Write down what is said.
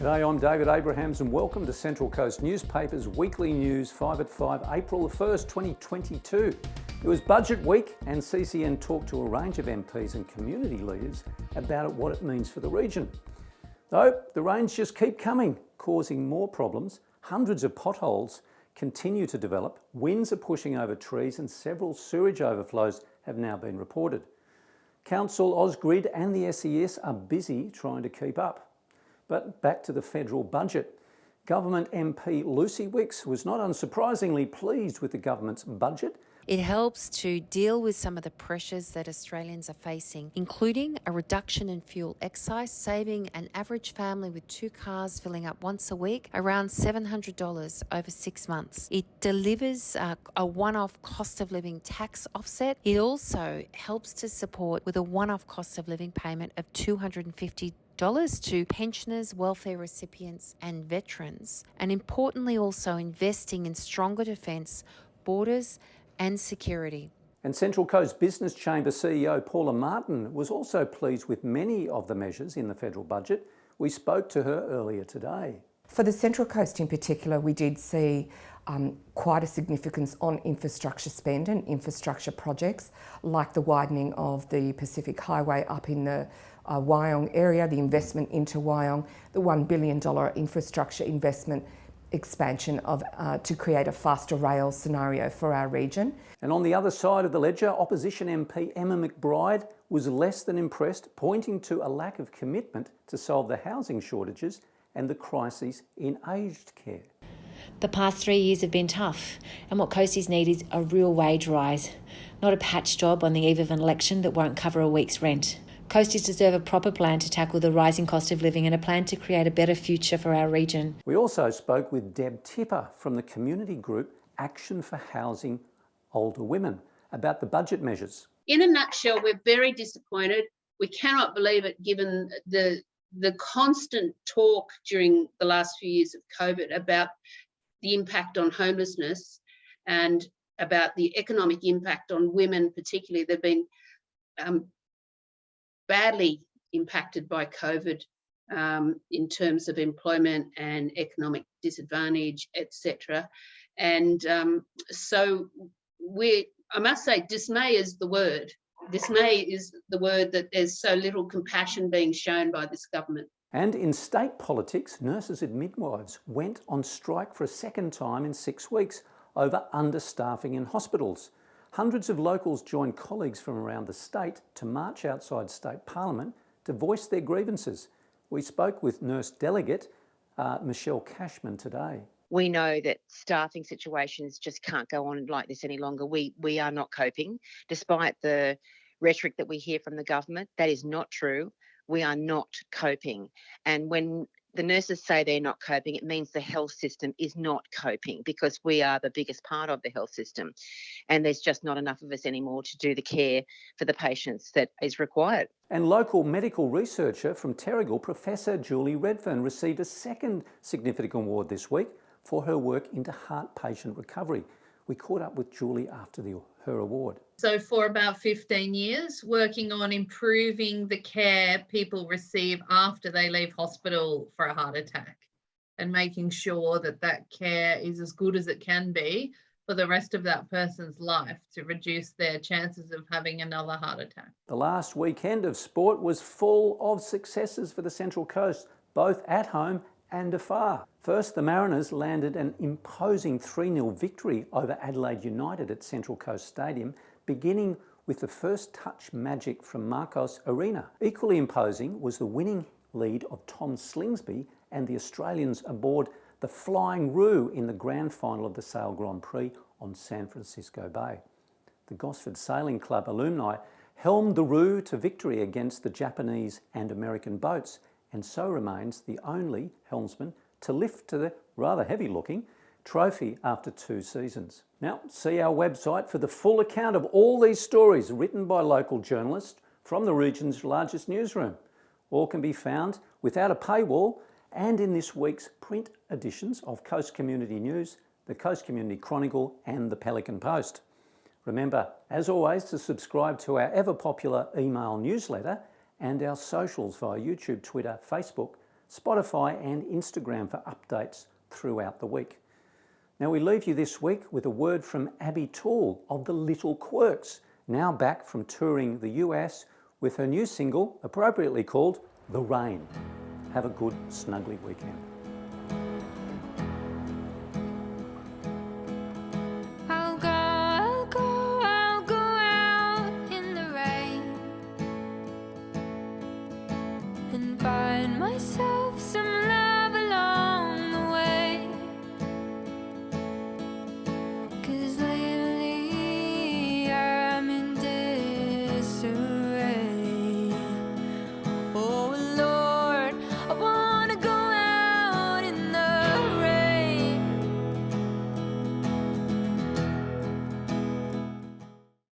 G'day, I'm David Abrahams and welcome to Central Coast Newspaper's Weekly News 5 at 5, April the 1st, 2022. It was budget week and CCN talked to a range of MPs and community leaders about what it means for the region. Though the rains just keep coming, causing more problems. Hundreds of potholes continue to develop, winds are pushing over trees and several sewerage overflows have now been reported. Council, Ausgrid and the SES are busy trying to keep up. But back to the federal budget. Government MP Lucy Wicks was not unsurprisingly pleased with the government's budget. It helps to deal with some of the pressures that Australians are facing, including a reduction in fuel excise, saving an average family with 2 cars filling up once a week around $700 over 6 months. It delivers a one-off cost of living tax offset. It also helps to support with a one-off cost of living payment of $250 to pensioners, welfare recipients and veterans, and importantly also investing in stronger defence, borders and security. And Central Coast Business Chamber CEO Paula Martin was also pleased with many of the measures in the federal budget. We spoke to her earlier today. For the Central Coast in particular, we did see quite a significance on infrastructure spend and infrastructure projects like the widening of the Pacific Highway up in the Wyong area, the investment into Wyong, the $1 billion infrastructure investment expansion to create a faster rail scenario for our region. And on the other side of the ledger, opposition MP Emma McBride was less than impressed, pointing to a lack of commitment to solve the housing shortages and the crises in aged care. The past 3 years have been tough, and what coasties need is a real wage rise, not a patch job on the eve of an election that won't cover a week's rent. Coasties deserve a proper plan to tackle the rising cost of living and a plan to create a better future for our region. We also spoke with Deb Tipper from the community group Action for Housing Older Women about the budget measures. In a nutshell, we're very disappointed. We cannot believe it given the constant talk during the last few years of COVID about the impact on homelessness and about the economic impact on women particularly. They've been badly impacted by COVID in terms of employment and economic disadvantage, etc. And so I must say, dismay is the word. Dismay is the word that there's so little compassion being shown by this government. And in state politics, nurses and midwives went on strike for a second time in 6 weeks over understaffing in hospitals. Hundreds of locals joined colleagues from around the state to march outside state parliament to voice their grievances. We spoke with nurse delegate Michelle Cashman today. We know that staffing situations just can't go on like this any longer. We are not coping. Despite the rhetoric that we hear from the government, that is not true. We are not coping. And when the nurses say they're not coping, it means the health system is not coping because we are the biggest part of the health system. And there's just not enough of us anymore to do the care for the patients that is required. And local medical researcher from Terrigal, Professor Julie Redfern, received a second significant award this week for her work into heart patient recovery. We caught up with Julie after her award. So for about 15 years, working on improving the care people receive after they leave hospital for a heart attack and making sure that that care is as good as it can be for the rest of that person's life to reduce their chances of having another heart attack. The last weekend of sport was full of successes for the Central Coast, both at home and afar. First, the Mariners landed an imposing 3-0 victory over Adelaide United at Central Coast Stadium, beginning with the first touch magic from Marcos Arena. Equally imposing was the winning lead of Tom Slingsby and the Australians aboard the Flying Roo in the grand final of the Sail Grand Prix on San Francisco Bay. The Gosford Sailing Club alumni helmed the Roo to victory against the Japanese and American boats, and so remains the only helmsman to lift to the rather heavy-looking trophy after 2 seasons. Now, see our website for the full account of all these stories written by local journalists from the region's largest newsroom. All can be found without a paywall and in this week's print editions of Coast Community News, the Coast Community Chronicle and the Pelican Post. Remember, as always, to subscribe to our ever-popular email newsletter and our socials via YouTube, Twitter, Facebook, Spotify and Instagram for updates throughout the week. Now we leave you this week with a word from Abby Toole of the Little Quirks, now back from touring the US with her new single, appropriately called The Rain. Have a good, snuggly weekend. I'll go out in the rain and find myself some love along the way. 'Cause lately I'm in disarray.